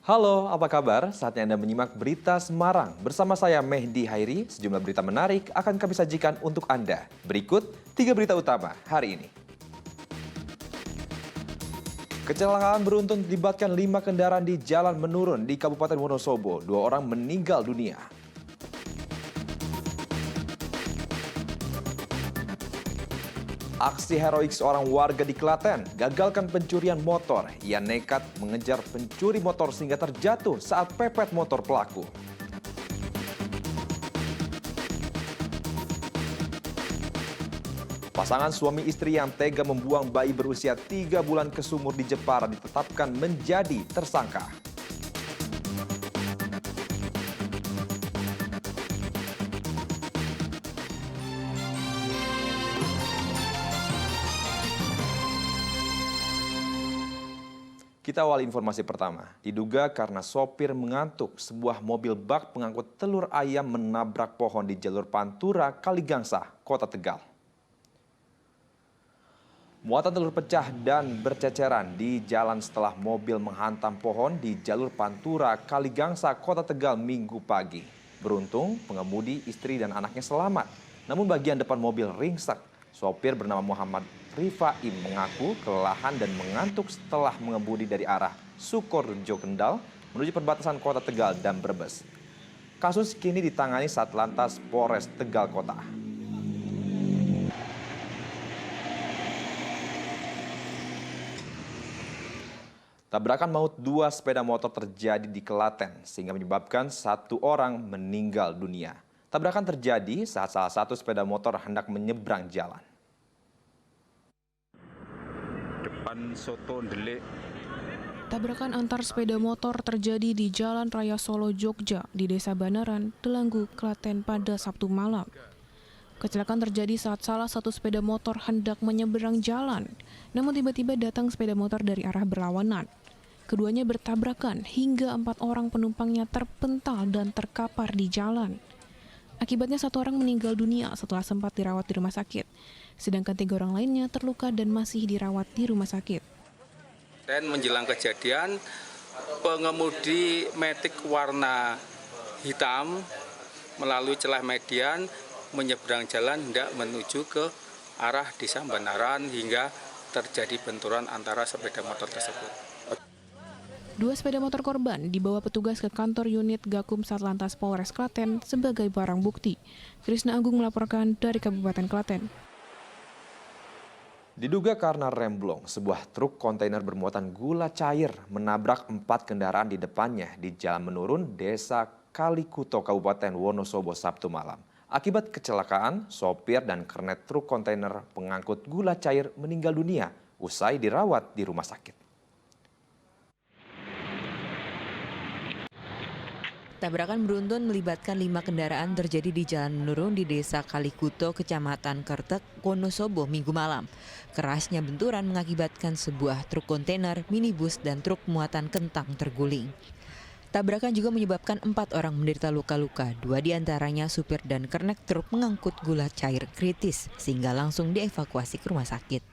Halo, apa kabar? Saatnya Anda menyimak Berita Semarang. Bersama saya Mehdi Hairi, sejumlah berita menarik akan kami sajikan untuk Anda. Berikut 3 berita utama hari ini. Kecelakaan beruntun melibatkan 5 kendaraan di jalan menurun di Kabupaten Wonosobo. 2 orang meninggal dunia. Aksi heroik seorang warga di Klaten gagalkan pencurian motor. Ia nekat mengejar pencuri motor sehingga terjatuh saat pepet motor pelaku. Pasangan suami istri yang tega membuang bayi berusia 3 bulan ke sumur di Jepara ditetapkan menjadi tersangka. Kita awali informasi pertama. Diduga karena sopir mengantuk, sebuah mobil bak pengangkut telur ayam menabrak pohon di jalur Pantura, Kaligangsa, Kota Tegal. Muatan telur pecah dan berceceran di jalan setelah mobil menghantam pohon di jalur Pantura, Kaligangsa, Kota Tegal Minggu pagi. Beruntung, pengemudi, istri, dan anaknya selamat. Namun bagian depan mobil ringsek. Sopir bernama Muhammad Rifaim mengaku kelelahan dan mengantuk setelah mengemudi dari arah Sukorejo Kendal menuju perbatasan Kota Tegal dan Brebes. Kasus kini ditangani Satlantas Polres Tegal Kota. Tabrakan maut 2 sepeda motor terjadi di Klaten sehingga menyebabkan 1 orang meninggal dunia. Tabrakan terjadi saat salah satu sepeda motor hendak menyeberang jalan. Depan soto ndelik. Tabrakan antar sepeda motor terjadi di Jalan Raya Solo Jogja di Desa Banaran, Delanggu, Klaten pada Sabtu malam. Kecelakaan terjadi saat salah satu sepeda motor hendak menyeberang jalan, namun tiba-tiba datang sepeda motor dari arah berlawanan. Keduanya bertabrakan hingga 4 orang penumpangnya terpental dan terkapar di jalan. Akibatnya 1 orang meninggal dunia setelah sempat dirawat di rumah sakit, sedangkan 3 orang lainnya terluka dan masih dirawat di rumah sakit. Dan menjelang kejadian, pengemudi Matic warna hitam melalui celah median menyeberang jalan hendak menuju ke arah Desa Banaran hingga terjadi benturan antara sepeda motor tersebut. 2 sepeda motor korban dibawa petugas ke kantor unit Gakum Satlantas Polres Klaten sebagai barang bukti. Krisna Agung melaporkan dari Kabupaten Klaten. Diduga karena remblong, sebuah truk kontainer bermuatan gula cair menabrak 4 kendaraan di depannya di jalan menurun Desa Kalikuto, Kabupaten Wonosobo, Sabtu malam. Akibat kecelakaan, sopir dan kernet truk kontainer pengangkut gula cair meninggal dunia usai dirawat di rumah sakit. Tabrakan beruntun melibatkan 5 kendaraan terjadi di jalan menurun di Desa Kalikuto, Kecamatan Kertek, Wonosobo, Minggu malam. Kerasnya benturan mengakibatkan sebuah truk kontainer, minibus, dan truk muatan kentang terguling. Tabrakan juga menyebabkan 4 orang menderita luka-luka, 2 diantaranya supir dan kernet truk mengangkut gula cair kritis, sehingga langsung dievakuasi ke rumah sakit.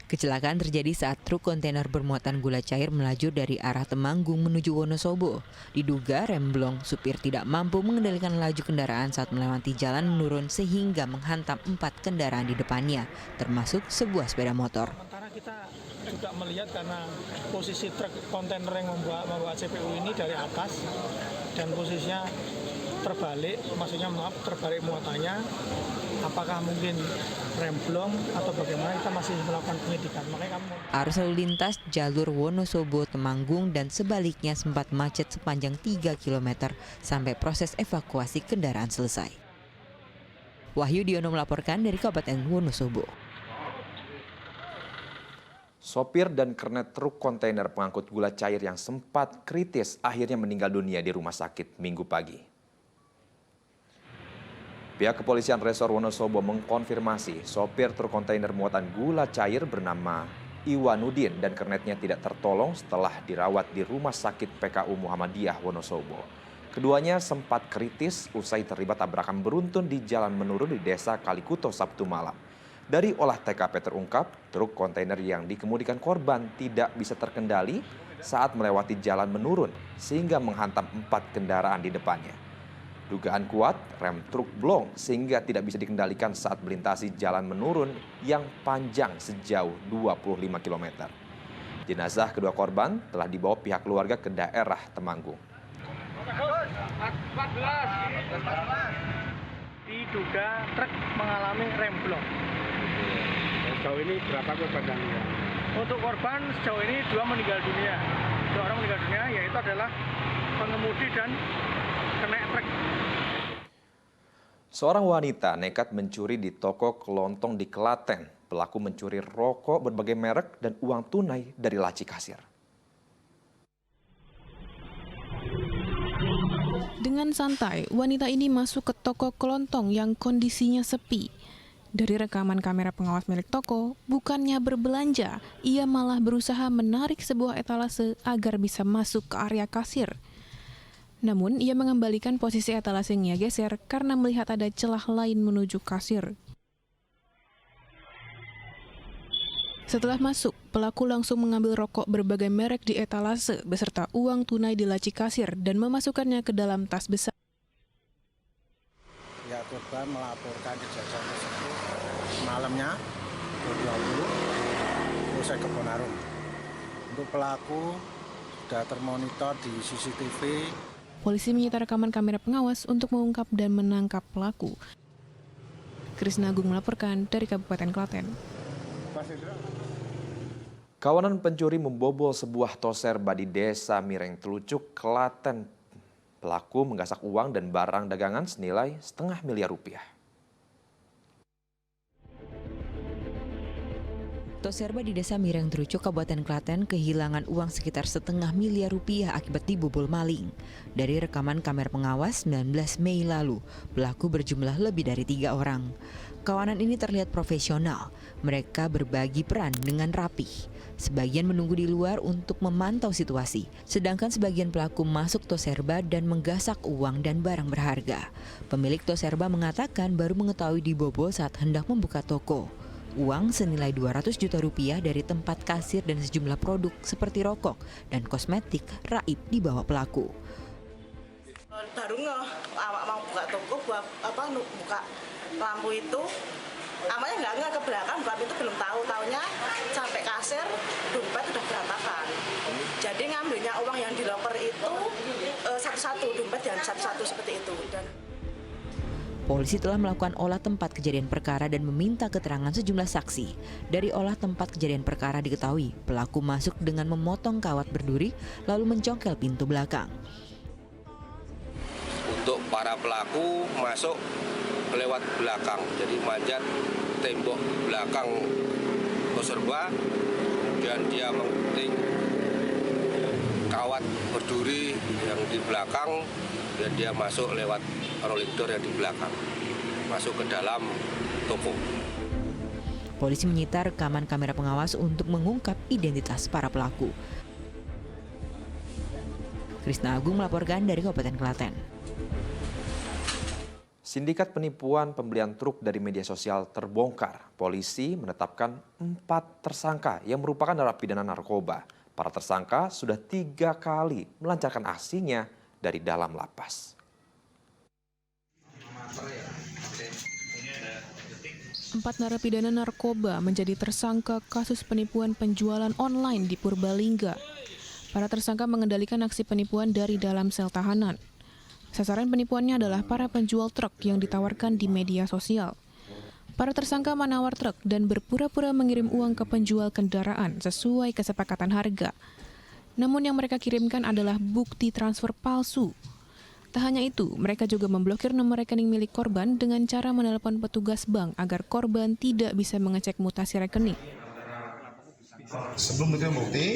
Kecelakaan terjadi saat truk kontainer bermuatan gula cair melaju dari arah Temanggung menuju Wonosobo. Diduga remblong, supir tidak mampu mengendalikan laju kendaraan saat melewati jalan menurun sehingga menghantam 4 kendaraan di depannya, termasuk sebuah sepeda motor. Sementara kita juga melihat karena posisi truk kontainer yang membawa CPU ini dari atas dan posisinya terbalik, maksudnya terbalik muatannya. Apakah mungkin remblong atau bagaimana, kita masih melakukan penyidikan. Arus lalu lintas jalur Wonosobo Temanggung dan sebaliknya sempat macet sepanjang 3 km sampai proses evakuasi kendaraan selesai. Wahyu Diono melaporkan dari Kabupaten Wonosobo. Sopir dan kernet truk kontainer pengangkut gula cair yang sempat kritis akhirnya meninggal dunia di rumah sakit Minggu pagi. Pihak kepolisian Resor Wonosobo mengkonfirmasi sopir truk kontainer muatan gula cair bernama Iwanudin dan kernetnya tidak tertolong setelah dirawat di Rumah Sakit PKU Muhammadiyah Wonosobo. Keduanya sempat kritis usai terlibat tabrakan beruntun di jalan menurun di Desa Kalikuto Sabtu malam. Dari olah TKP terungkap, truk kontainer yang dikemudikan korban tidak bisa terkendali saat melewati jalan menurun sehingga menghantam 4 kendaraan di depannya. Dugaan kuat, rem truk blong sehingga tidak bisa dikendalikan saat melintasi jalan menurun yang panjang sejauh 25 km. Jenazah kedua korban telah dibawa pihak keluarga ke daerah Temanggung. Diduga truk mengalami rem blong. Sejauh ini berapa korban yang meninggal? Untuk korban sejauh ini 2 meninggal dunia. 2 orang meninggal dunia yaitu adalah pengemudi dan kenek truk. Seorang wanita nekat mencuri di toko kelontong di Klaten. Pelaku mencuri rokok berbagai merek dan uang tunai dari laci kasir. Dengan santai, wanita ini masuk ke toko kelontong yang kondisinya sepi. Dari rekaman kamera pengawas milik toko, bukannya berbelanja, ia malah berusaha menarik sebuah etalase agar bisa masuk ke area kasir. Namun, ia mengembalikan posisi etalase yang ia geser karena melihat ada celah lain menuju kasir. Setelah masuk, pelaku langsung mengambil rokok berbagai merek di etalase beserta uang tunai di laci kasir dan memasukkannya ke dalam tas besar. Ya, korban melaporkan kejadian tersebut malamnya 20 Polsek Kebonarum. Untuk pelaku sudah termonitor di CCTV. Polisi menyita rekaman kamera pengawas untuk mengungkap dan menangkap pelaku. Krisna Agung melaporkan dari Kabupaten Klaten. Kawanan pencuri membobol sebuah toserba di Desa Mireng Telucuk, Klaten. Pelaku menggasak uang dan barang dagangan senilai setengah miliar rupiah. Toserba di Desa Mireng Telucuk, Kabupaten Klaten kehilangan uang sekitar setengah miliar rupiah akibat dibobol maling. Dari rekaman kamera pengawas 19 Mei lalu, pelaku berjumlah lebih dari 3 orang. Kawanan ini terlihat profesional. Mereka berbagi peran dengan rapih. Sebagian menunggu di luar untuk memantau situasi, sedangkan sebagian pelaku masuk toserba dan menggasak uang dan barang berharga. Pemilik toserba mengatakan baru mengetahui dibobol saat hendak membuka toko. Uang senilai 200 juta rupiah dari tempat kasir dan sejumlah produk seperti rokok dan kosmetik raib dibawa pelaku. Baru awak mau buka toko, buka lampu itu, amanya nggak ke belakang, buka pintu belum taunya sampai kasir, dompet udah berantakan. Jadi ngambilnya uang yang di loker itu satu-satu, dompet dan satu-satu seperti itu. Polisi telah melakukan olah tempat kejadian perkara dan meminta keterangan sejumlah saksi. Dari olah tempat kejadian perkara diketahui, pelaku masuk dengan memotong kawat berduri lalu mencongkel pintu belakang. Untuk para pelaku masuk lewat belakang, jadi manjat tembok belakang toserba, kemudian dia menggunting kawat berduri yang di belakang, dan dia masuk lewat rolling door yang di belakang, masuk ke dalam toko. Polisi menyita rekaman kamera pengawas untuk mengungkap identitas para pelaku. Krisna Agung melaporkan dari Kabupaten Klaten. Sindikat penipuan pembelian truk dari media sosial terbongkar. Polisi menetapkan 4 tersangka yang merupakan narapidana narkoba. Para tersangka sudah 3 kali melancarkan aksinya dari dalam lapas. 4 narapidana narkoba menjadi tersangka kasus penipuan penjualan online di Purbalingga. Para tersangka mengendalikan aksi penipuan dari dalam sel tahanan. Sasaran penipuannya adalah para penjual truk yang ditawarkan di media sosial. Para tersangka menawar truk dan berpura-pura mengirim uang ke penjual kendaraan sesuai kesepakatan harga. Namun yang mereka kirimkan adalah bukti transfer palsu. Tak hanya itu, mereka juga memblokir nomor rekening milik korban dengan cara menelepon petugas bank agar korban tidak bisa mengecek mutasi rekening. Sebelum itu bukti,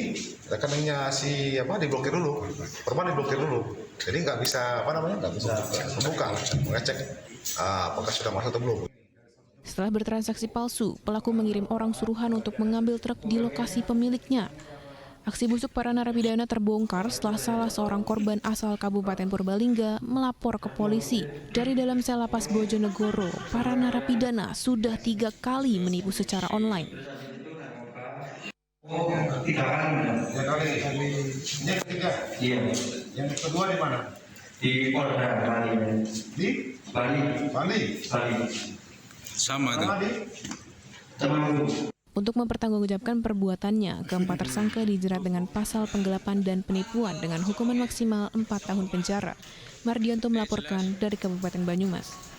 rekeningnya diblokir dulu, korban diblokir dulu. Jadi nggak bisa membuka, mengecek apakah sudah masuk atau belum. Setelah bertransaksi palsu, pelaku mengirim orang suruhan untuk mengambil truk di lokasi pemiliknya. Aksi busuk para narapidana terbongkar setelah salah seorang korban asal Kabupaten Purbalingga melapor ke polisi. Dari dalam sel lapas Bojonegoro, para narapidana sudah 3 kali menipu secara online. Oh, 3 kali. 3 kali. Ini yang ketiga. Iya. Yang kedua di mana? Di Polda Bali. Di Bali. Bali. Bali. Sama itu. Sama di Temanggung. Untuk mempertanggungjawabkan perbuatannya, keempat tersangka dijerat dengan pasal penggelapan dan penipuan dengan hukuman maksimal 4 tahun penjara. Mardianto melaporkan dari Kabupaten Banyumas.